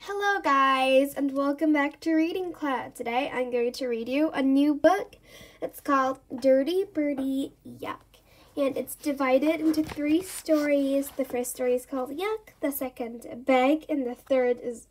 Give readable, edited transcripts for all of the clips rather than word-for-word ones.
Hello guys, and welcome back to Reading Club. Today I'm going to read you a new book. It's called Dirty Bertie, Yuck. And it's divided into 3 stories. The first story is called Yuck, the second Beg, and the third is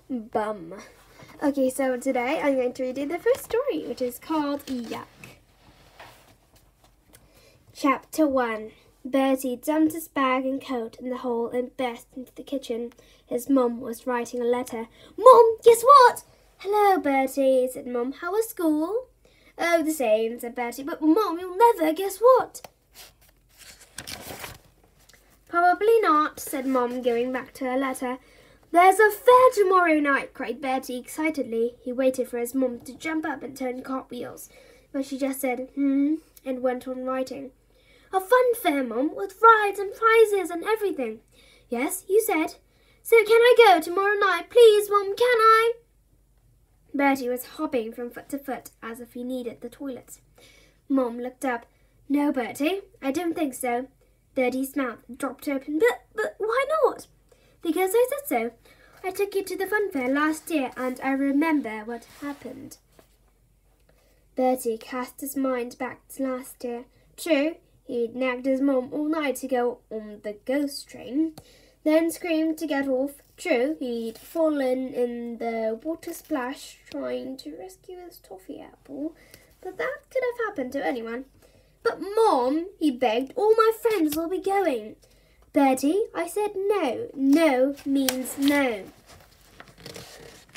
Bum. Okay, so today I'm going to read you the first story, which is called Yuck. Chapter 1. Bertie dumped his bag and coat in the hole and burst into the kitchen. His mum was writing a letter. "Mum, guess what?" "Hello, Bertie," said Mum. "How was school?" "Oh, the same," said Bertie. "But Mum, you'll never guess what." "Probably not," said Mum, going back to her letter. "There's a fair tomorrow night," cried Bertie excitedly. He waited for his mum to jump up and turn cartwheels, but she just said, and went on writing. "A fun fair, Mum, with rides and prizes and everything." "Yes, you said." "So can I go tomorrow night, please, Mum, can I?" Bertie was hopping from foot to foot as if he needed the toilet. Mum looked up. "No, Bertie, I don't think so." Bertie's mouth dropped open. But why not?" "Because I said so. I took you to the fun fair last year and I remember what happened." Bertie cast his mind back to last year. True, he'd nagged his mum all night to go on the ghost train, then screamed to get off. True, he'd fallen in the water splash trying to rescue his toffee apple, but that could have happened to anyone. "But Mom," he begged, "all my friends will be going." "Bertie, I said no. No means no."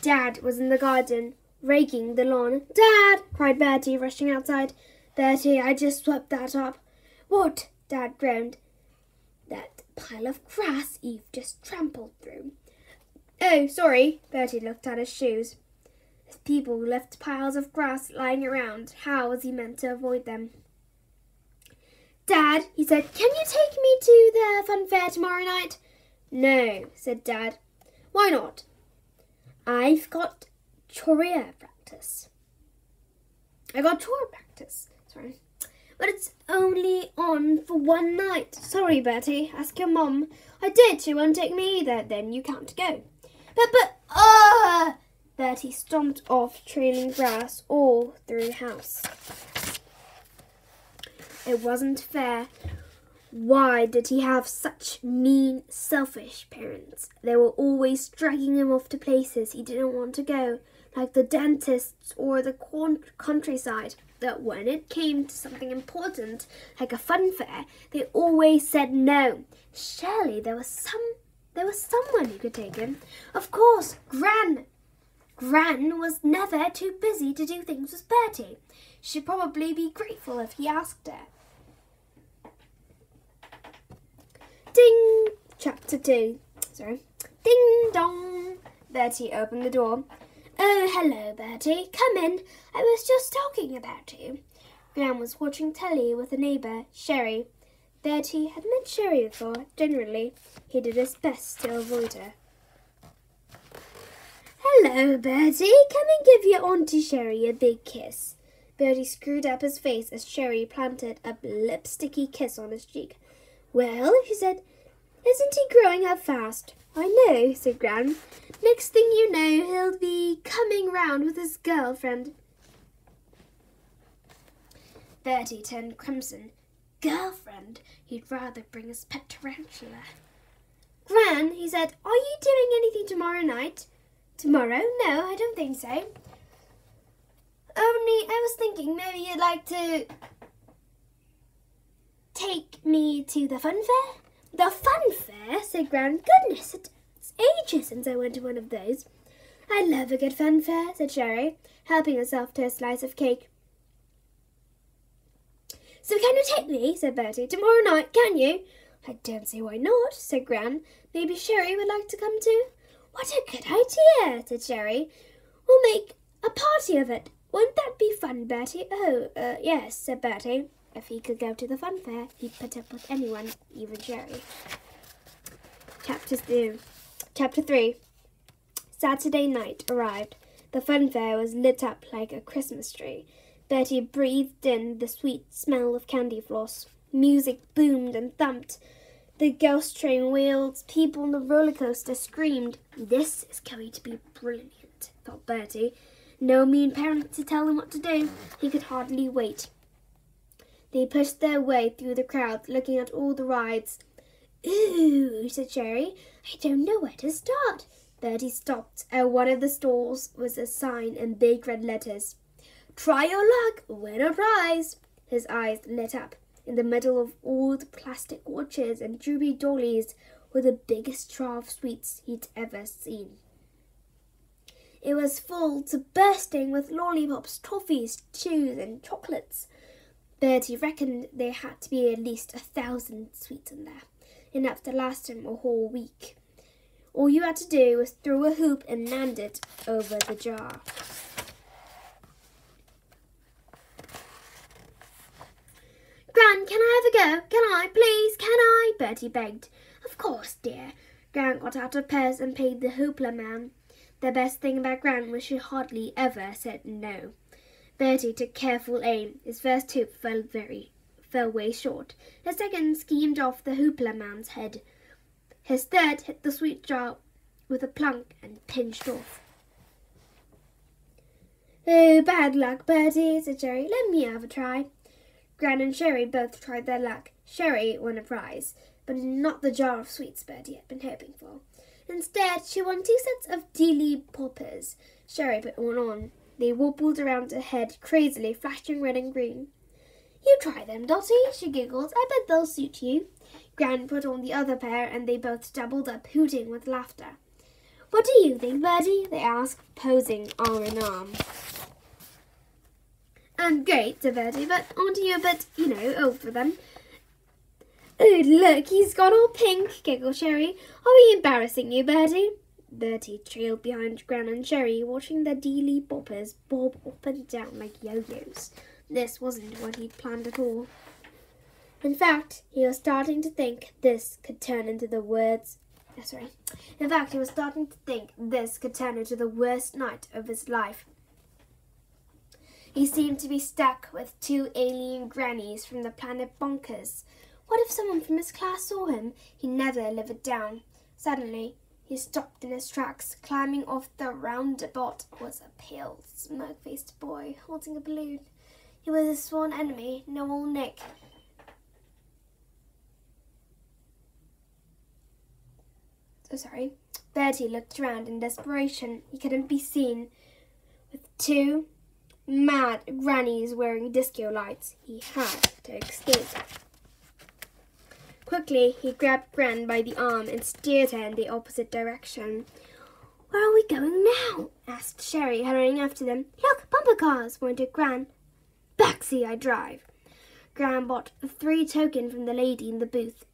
Dad was in the garden, raking the lawn. "Dad!" cried Bertie, rushing outside. "Bertie, I just swept that up." "What?" Dad groaned. "That pile of grass Eve just trampled through." "Oh, sorry." Bertie looked at his shoes. If people left piles of grass lying around, how was he meant to avoid them? "Dad," he said, "can you take me to the fun fair tomorrow night?" "No," said Dad. "Why not?" "I've got chore practice." Sorry. "But it's only on for one night." "Sorry, Bertie. Ask your mum." "I did. She won't take me either. Then you can't go." But, Bertie stomped off, trailing grass all through the house. It wasn't fair. Why did he have such mean, selfish parents? They were always dragging him off to places he didn't want to go, like the dentist or the countryside. But when it came to something important, like a fun fair, they always said no. Surely there was someone who could take him. Of course, Gran. Gran was never too busy to do things with Bertie. She'd probably be grateful if he asked her. Ding! Chapter 2. Ding dong! Bertie opened the door. "Oh, hello, Bertie. Come in. I was just talking about you." Gran was watching telly with a neighbour, Sherry. Bertie had met Sherry before. Generally, he did his best to avoid her. "Hello, Bertie. Come and give your Auntie Sherry a big kiss." Bertie screwed up his face as Sherry planted a lipsticky kiss on his cheek. "Well," she said, "isn't he growing up fast?" "I know," said Gran. "Next thing you know, he'll be coming round with his girlfriend." Bertie turned crimson. Girlfriend? He'd rather bring his pet tarantula. "Gran," he said, "are you doing anything tomorrow night?" "Tomorrow? No, I don't think so. Only I was thinking maybe you'd like to take me to the fun fair." "The fun fair?" said Gran. "Goodness, it's ages since I went to one of those." "I love a good fun fair," said Sherry, helping herself to a slice of cake. "So can you take me?" said Bertie. "Tomorrow night, can you?" "I don't see why not," said Gran. "Maybe Sherry would like to come too." "What a good idea," said Sherry. "We'll make a party of it. Won't that be fun, Bertie?" "Oh, yes," said Bertie. If he could go to the fun fair, he'd put up with anyone, even Sherry. Chapter 3. Saturday night arrived. The fun fair was lit up like a Christmas tree. Bertie breathed in the sweet smell of candy floss. Music boomed and thumped. The ghost train wheeled. People on the roller coaster screamed. This is going to be brilliant, thought Bertie. No mean parent to tell him what to do. He could hardly wait. They pushed their way through the crowd, looking at all the rides. Ooh, said Sherry. I don't know where to start. Bertie stopped. At one of the stalls was a sign in big red letters. Try your luck, win a prize. His eyes lit up. In the middle of all the plastic watches and droopy dollies were the biggest jar of sweets he'd ever seen. It was full to bursting with lollipops, toffees, chews and chocolates. Bertie reckoned there had to be at least 1,000 sweets in there, enough to last him a whole week. All you had to do was throw a hoop and land it over the jar. Gran, can I have a go? Can I, please? Can I? Bertie begged. Of course, dear. Gran got out her purse and paid the hoopla man. The best thing about Gran was she hardly ever said no. Bertie took careful aim. His first hoop fell way short. His second skimmed off the hoopla man's head. His third hit the sweet jar with a plunk and pinched off. Oh, bad luck, Bertie, said Sherry. Let me have a try. Gran and Sherry both tried their luck. Sherry won a prize, but not the jar of sweets Bertie had been hoping for. Instead, she won 2 sets of dealy poppers. Sherry put one on. They wobbled around her head crazily, flashing red and green. You try them, Dotty, she giggled. I bet they'll suit you. Gran put on the other pair, and they both doubled up, hooting with laughter. What do you think, Bertie? They asked, posing arm in arm. Great, said Bertie, but aren't you a bit, old for them? Oh, look, he's gone all pink, giggled Sherry. Are we embarrassing you, Bertie? Bertie trailed behind Gran and Sherry, watching their dealy boppers bob up and down like yo-yos. This wasn't what he'd planned at all. In fact, he was starting to think this could turn into the worst night of his life. He seemed to be stuck with 2 alien grannies from the planet Bonkers. What if someone from his class saw him? He never lived it down. Suddenly, he stopped in his tracks. Climbing off the roundabout was a pale, smirk-faced boy holding a balloon. He was his sworn enemy, Noel Nick. Bertie looked around in desperation. He couldn't be seen. With 2 mad grannies wearing disco lights, he had to escape. Quickly, he grabbed Gran by the arm and steered her in the opposite direction. Where are we going now? Asked Sherry, hurrying after them. Look, bumper cars, pointed Gran. Backseat I drive. Gran bought a 3 token from the lady in the booth.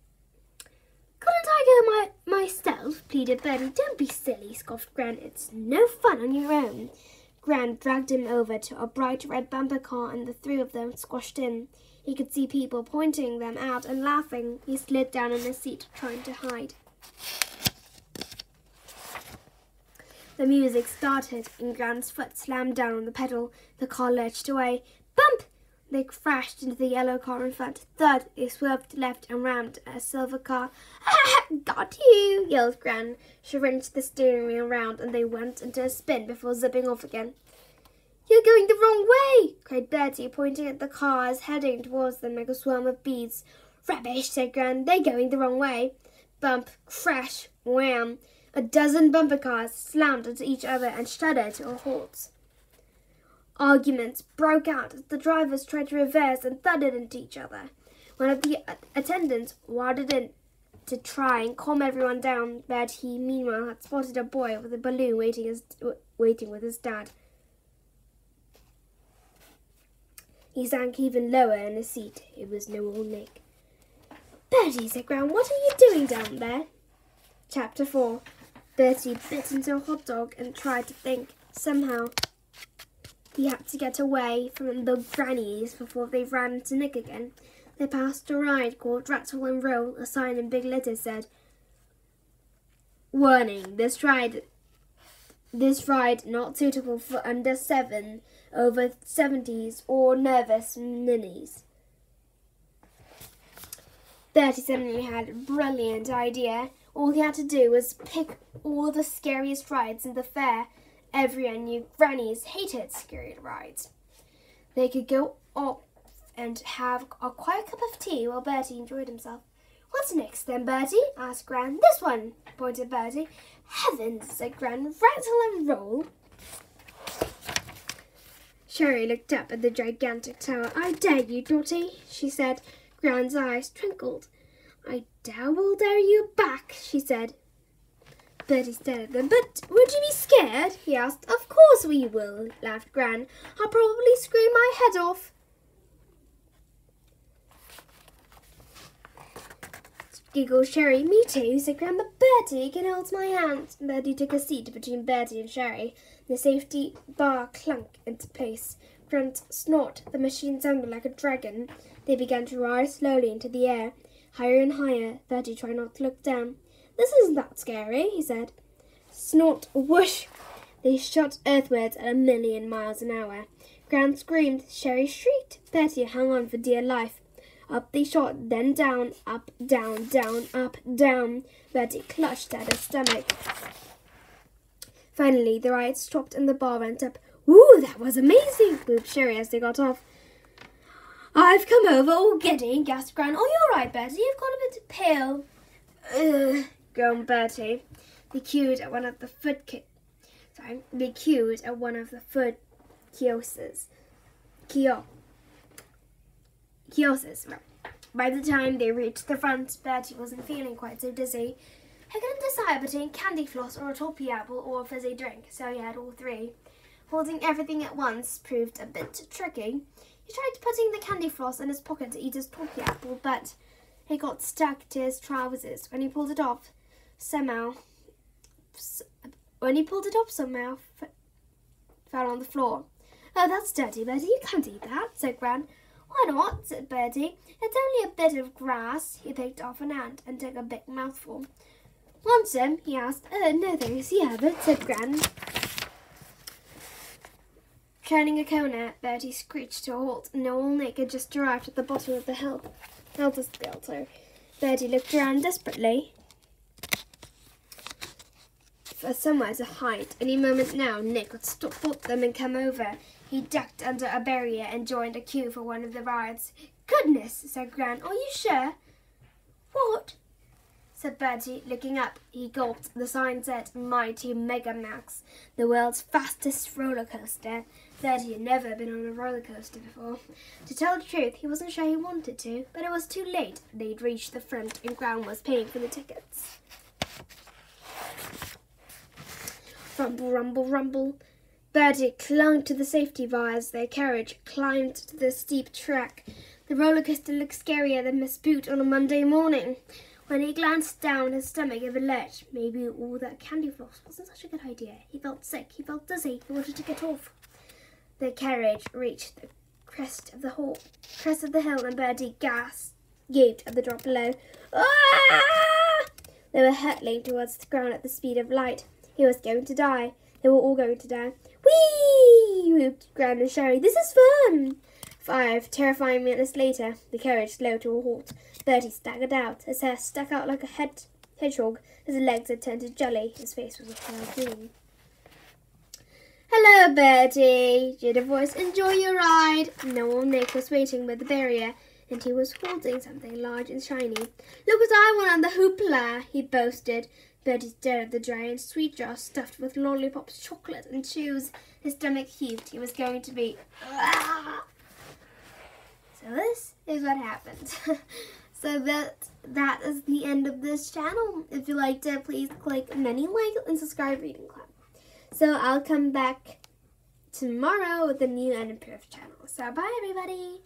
Couldn't I go myself? Pleaded Bertie. Don't be silly, scoffed Gran. It's no fun on your own. Gran dragged him over to a bright red bumper car, and the 3 of them squashed in. He could see people pointing them out and laughing. He slid down in his seat, trying to hide. The music started, and Gran's foot slammed down on the pedal. The car lurched away. Bump! They crashed into the yellow car in front. Thud! They swerved left and rammed a silver car. Ah! Got you! Yelled Gran. She wrenched the steering wheel round, and they went into a spin before zipping off again. You're going the wrong way, cried Bertie, pointing at the cars heading towards them like a swarm of bees. Rubbish, said Gran. They're going the wrong way. Bump, crash, wham. A dozen bumper cars slammed into each other and shuddered to a halt. Arguments broke out as the drivers tried to reverse and thudded into each other. One of the attendants waded in to try and calm everyone down, but he meanwhile had spotted a boy with a balloon waiting with his dad. He sank even lower in his seat. It was Noel Nick. Bertie, said Gran, what are you doing down there? Chapter 4. Bertie bit into a hot dog and tried to think. Somehow, he had to get away from the grannies before they ran into Nick again. They passed a ride called Rattle and Roll. A sign in big letters said, Warning, this ride not suitable for under 7, over 70s, or nervous ninnies. Bertie suddenly had a brilliant idea. All he had to do was pick all the scariest rides in the fair. Everyone knew grannies hated scary rides. They could go off and have a quiet cup of tea while Bertie enjoyed himself. "What's next then, Bertie?" asked Gran. "This one," pointed Bertie. "Heavens," said Gran. "Rattle and roll." Sherry looked up at the gigantic tower. "I dare you, Dotty," she said. Gran's eyes twinkled. "I will dare you back," she said. Bertie stared at them. "But would you be scared?" he asked. "Of course we will," laughed Gran. "I'll probably scream my head off." Giggled Sherry. "Me too," said Gran, "but Bertie can hold my hand." Bertie took a seat between Bertie and Sherry. The safety bar clunked into place. Grunt, snort, the machine sounded like a dragon. They began to rise slowly into the air, higher and higher. Bertie tried not to look down. "This isn't that scary," he said. Snort, whoosh! They shot earthwards at 1,000,000 miles an hour. Gran screamed. Sherry shrieked. Bertie hung on for dear life. Up they shot, then down, up, down, down, up, down. Bertie clutched at his stomach. Finally, the ride stopped and the bar went up. "Ooh, that was amazing!" whooped Sherry as they got off. "I've come over all giddy," gasped Gran. "Oh, you're right, Bertie. You've got a bit pale." "Ugh," groaned Bertie. They queued at one of the food kiosks. Right. By the time they reached the front, Bertie wasn't feeling quite so dizzy. He couldn't decide between candy floss or a toffee apple or a fizzy drink, so he had all three. Holding everything at once proved a bit tricky. He tried putting the candy floss in his pocket to eat his toffee apple, but it got stuck to his trousers. When he pulled it off, somehow fell on the floor. "Oh, that's dirty, Bertie. You can't eat that," said Gran. "Why not?" said Bertie. "It's only a bit of grass." He picked off an ant and took a big mouthful. "Want some?" he asked. "No thanks, you have it," said Gran. Turning a corner, Bertie screeched to a halt. Noel and Nick had just arrived at the bottom of the helter-skelter. Bertie looked around desperately for somewhere to hide. Any moment now, Nick would spot them and come over. He ducked under a barrier and joined a queue for one of the rides. "Goodness," said Gran. "Are you sure?" "What?" said Bertie, looking up. He gulped. The sign said Mighty Mega Max, the world's fastest roller coaster. Bertie had never been on a roller coaster before. To tell the truth, he wasn't sure he wanted to, but it was too late. They'd reached the front and Gran was paying for the tickets. Rumble, rumble, rumble. Bertie clung to the safety bars. Their carriage climbed to the steep track. The roller coaster looked scarier than Miss Boot on a Monday morning. When he glanced down, his stomach gave a lurch. Maybe all that candy floss wasn't such a good idea. He felt sick. He felt dizzy. He wanted to get off. The carriage reached the crest of the hill, and Bertie gaped at the drop below. Ah! They were hurtling towards the ground at the speed of light. He was going to die. They were all going to die. "Whee!" whooped Gran and Sherry. "This is fun!" 5 terrifying minutes later, the carriage slowed to a halt. Bertie staggered out. His hair stuck out like a hedgehog. His legs had turned to jelly. His face was a pale green. "Hello, Bertie," jeered a voice. "Enjoy your ride." Noel Nick was waiting by the barrier, and he was holding something large and shiny. "Look what I won on the hoopla," he boasted. Bertie stared at the giant sweet jar stuffed with lollipops, chocolate, and chews. His stomach heaved. He was going to be... So this is what happened. So that is the end of this channel. If you liked it, please click many like and subscribe, Reading Club. So I'll come back tomorrow with a new and improved channel. So bye, everybody.